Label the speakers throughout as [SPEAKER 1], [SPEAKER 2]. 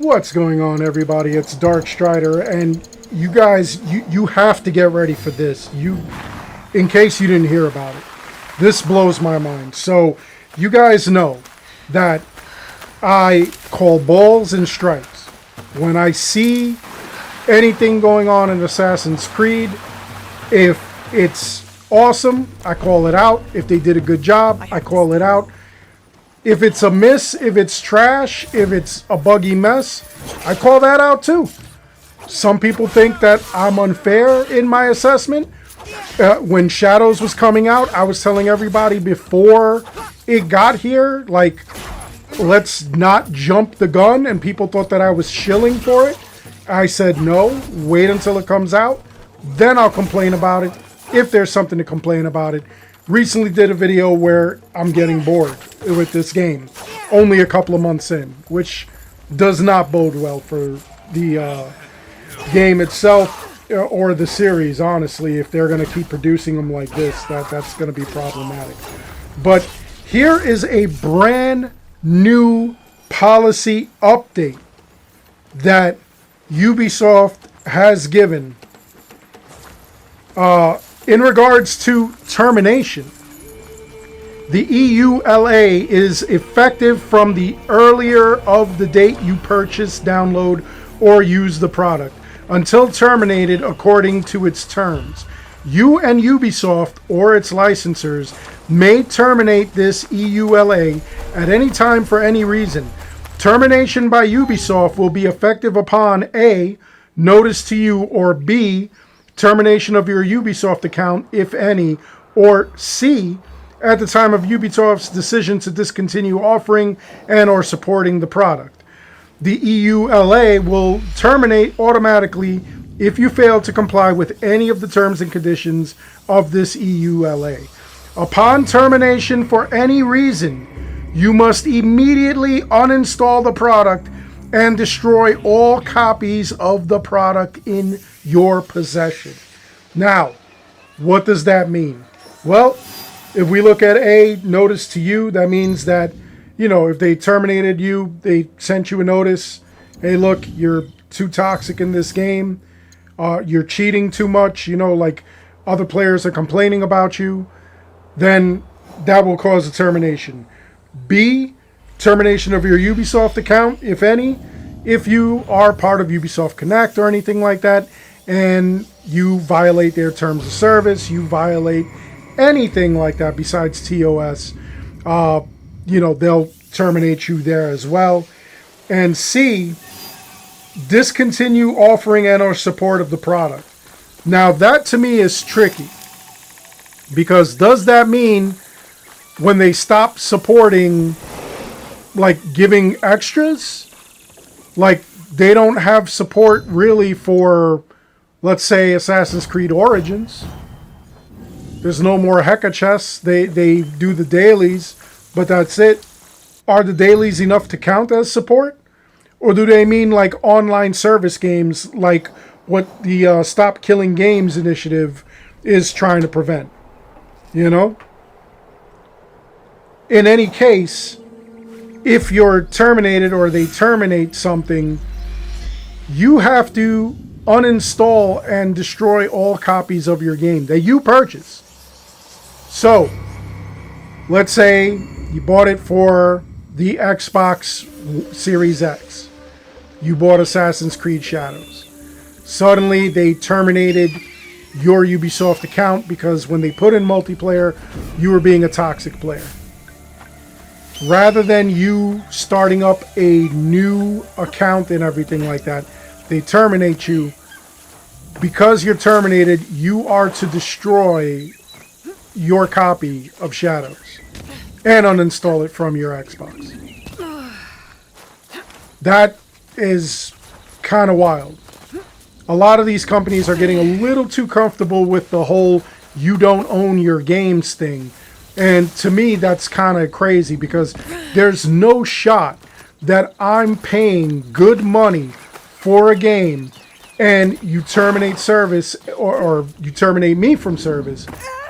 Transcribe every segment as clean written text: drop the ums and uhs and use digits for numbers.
[SPEAKER 1] What's going on, everybody? It's Dark Strider, and you guys, you have to get ready for this. In case you didn't hear about it, this blows my mind. So, you guys know that I call balls and strikes. When I see anything going on in Assassin's Creed, if it's awesome, I call it out. If they did a good job, I call it out. If it's a miss, if it's trash, if it's a buggy mess, I call that out too. Some people think that I'm unfair in my assessment. When Shadows was coming out, I was telling everybody before it got here, like, let's not jump the gun, and people thought that I was shilling for it. I said, no, wait until it comes out, then I'll complain about it, if there's something to complain about it. Recently did a video where I'm getting bored with this game, only a couple of months in, which does not bode well for the game itself or the series, honestly. If they're going to keep producing them like this, that's going to be problematic. But here is a brand new policy update that Ubisoft has given in regards to termination. The EULA is effective from the earlier of the date you purchase, download, or use the product until terminated according to its terms. You and Ubisoft or its licensors may terminate this EULA at any time for any reason. Termination by Ubisoft will be effective upon A, notice to you, or B, termination of your Ubisoft account, if any, or C, at the time of Ubisoft's decision to discontinue offering and or supporting the product. The EULA will terminate automatically if you fail to comply with any of the terms and conditions of this EULA. Upon termination for any reason, you must immediately uninstall the product and destroy all copies of the product in your possession. Now, what does that mean? Well, if we look at A, notice to you, that means that, you know, if they terminated you, they sent you a notice, hey, look, you're too toxic in this game, you're cheating too much, you know, like other players are complaining about you, then that will cause a termination. B, termination of your Ubisoft account, if any, if you are part of Ubisoft Connect or anything like that, and you violate their terms of service, you violate anything like that besides TOS, you know, they'll terminate you there as well. And C, discontinue offering and or support of the product. Now that to me is tricky, because does that mean when they stop supporting, like giving extras, like they don't have support really for, let's say, Assassin's Creed Origins? There's no more Heka chests. They do the dailies, but that's it. Are the dailies enough to count as support? Or do they mean like online service games, like what the Stop Killing Games initiative is trying to prevent? You know? In any case, if you're terminated or they terminate something, you have to uninstall and destroy all copies of your game that you purchase. So, let's say you bought it for the Xbox Series X. You bought Assassin's Creed Shadows. Suddenly, they terminated your Ubisoft account because when they put in multiplayer, you were being a toxic player. Rather than you starting up a new account and everything like that, they terminate you. Because you're terminated, you are to destroy your copy of Shadows and uninstall it from your Xbox. That is kind of wild. A lot of these companies are getting a little too comfortable with the whole you don't own your games thing. And to me, that's kind of crazy, because there's no shot that I'm paying good money for a game and you terminate service, or you terminate me from service,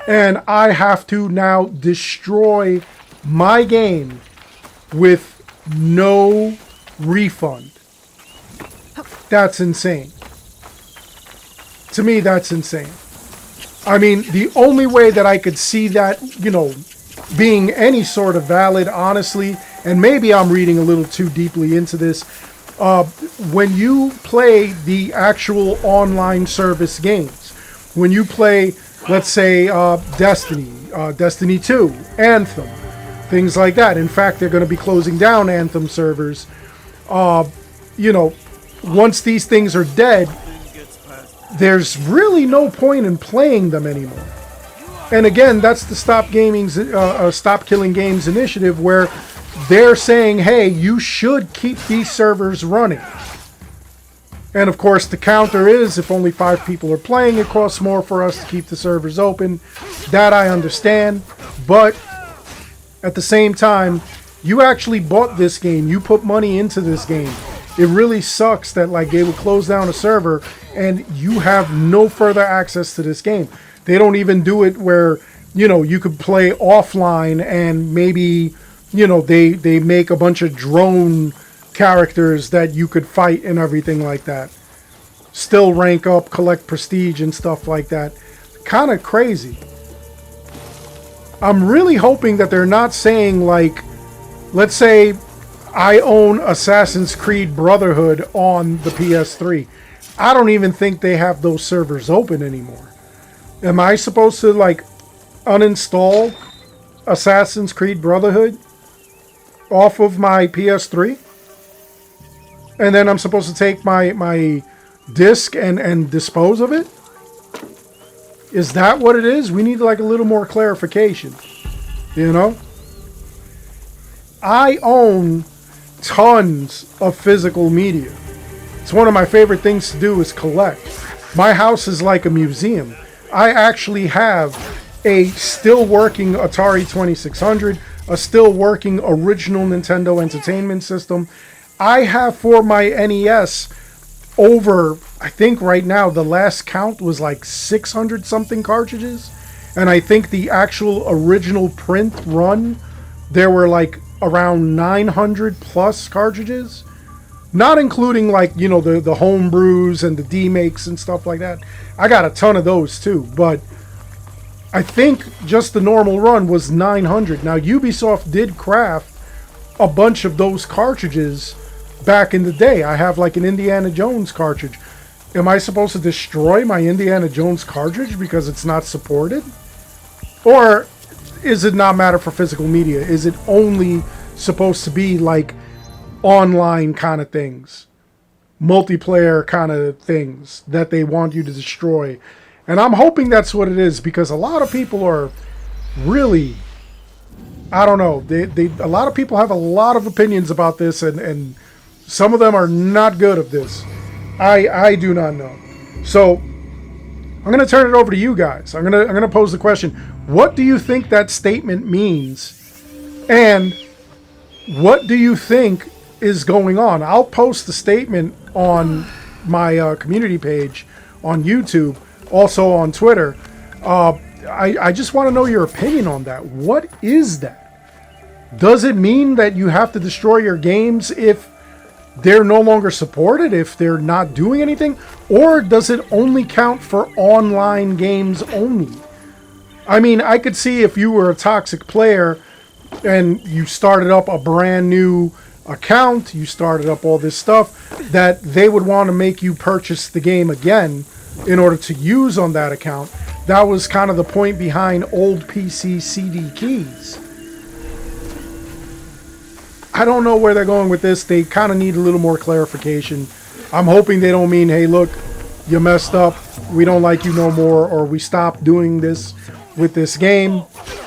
[SPEAKER 1] and I have to now destroy my game with no refund. that's insane. To me, that's insane. I mean, the only way that I could see that, you know, being any sort of valid, honestly, and maybe I'm reading a little too deeply into this, when you play the actual online service games, when you play, let's say, Destiny, Destiny 2, Anthem, things like that. In fact, they're going to be closing down Anthem servers. You know, once these things are dead, there's really no point in playing them anymore. And again, that's the Stop Killing Games initiative, where they're saying, hey, you should keep these servers running. And of course, the counter is, if only 5 people are playing, it costs more for us to keep the servers open. That I understand. But at the same time, you actually bought this game. You put money into this game. It really sucks that, like, they would close down a server and you have no further access to this game. They don't even do it where, you know, you could play offline and maybe, you know, they make a bunch of drone characters that you could fight and everything like that. Still rank up, collect prestige and stuff like that. Kind of crazy. I'm really hoping that they're not saying, like, let's say I own Assassin's Creed Brotherhood on the PS3. I don't even think they have those servers open anymore. Am I supposed to, like, uninstall Assassin's Creed Brotherhood off of my PS3? And then I'm supposed to take my disc and dispose of it? Is that what it is? We need, like, a little more clarification. You know? I own tons of physical media. It's one of my favorite things to do is collect. My house is like a museum. I actually have a still working Atari 2600, a still working original Nintendo Entertainment System. I have for my NES over, I think right now, the last count was like 600 something cartridges. And I think the actual original print run, there were like around 900 plus cartridges. Not including, like, you know, the home brews and the D-makes and stuff like that. I got a ton of those too, but I think just the normal run was 900. Now, Ubisoft did craft a bunch of those cartridges back in the day. I have like an Indiana Jones cartridge. Am I supposed to destroy my Indiana Jones cartridge because it's not supported? Or is it not matter for physical media? Is it only supposed to be like online kind of things, multiplayer kind of things that they want you to destroy? And I'm hoping that's what it is, because a lot of people are really, I don't know, a lot of people have a lot of opinions about this, and some of them are not good at this. I do not know. So I'm going to turn it over to you guys. I'm going to pose the question: what do you think that statement means, and what do you think is going on? I'll post the statement on my community page on YouTube, also on Twitter. I just want to know your opinion on that. What is that? Does it mean that you have to destroy your games if they're no longer supported, if they're not doing anything? Or does it only count for online games only? I mean, I could see if you were a toxic player and you started up a brand new account, you started up all this stuff, that they would want to make you purchase the game again in order to use on that account. That was kind of the point behind old PC CD keys. I don't know where they're going with this. They kind of need a little more clarification. I'm hoping they don't mean, hey, look, you messed up, we don't like you no more, or we stopped doing this with this game,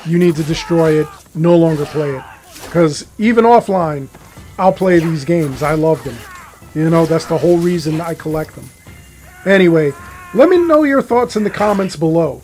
[SPEAKER 1] you need to destroy it, no longer play it. Because even offline, I'll play these games. I love them. You know, that's the whole reason I collect them. Anyway, let me know your thoughts in the comments below.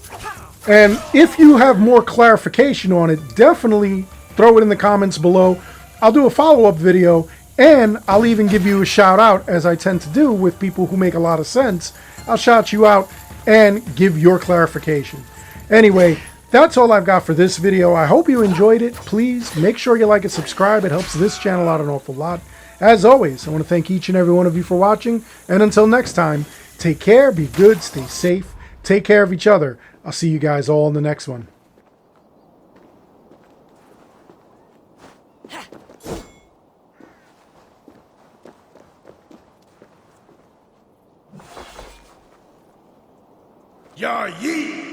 [SPEAKER 1] And if you have more clarification on it, definitely throw it in the comments below. I'll do a follow-up video, and I'll even give you a shout out, as I tend to do with people who make a lot of sense. I'll shout you out and give your clarification. Anyway, that's all I've got for this video. I hope you enjoyed it. Please make sure you like and subscribe. It helps this channel out an awful lot. As always, I want to thank each and every one of you for watching, and until next time, take care, be good, stay safe, take care of each other. I'll see you guys all in the next one.
[SPEAKER 2] Ya yeet!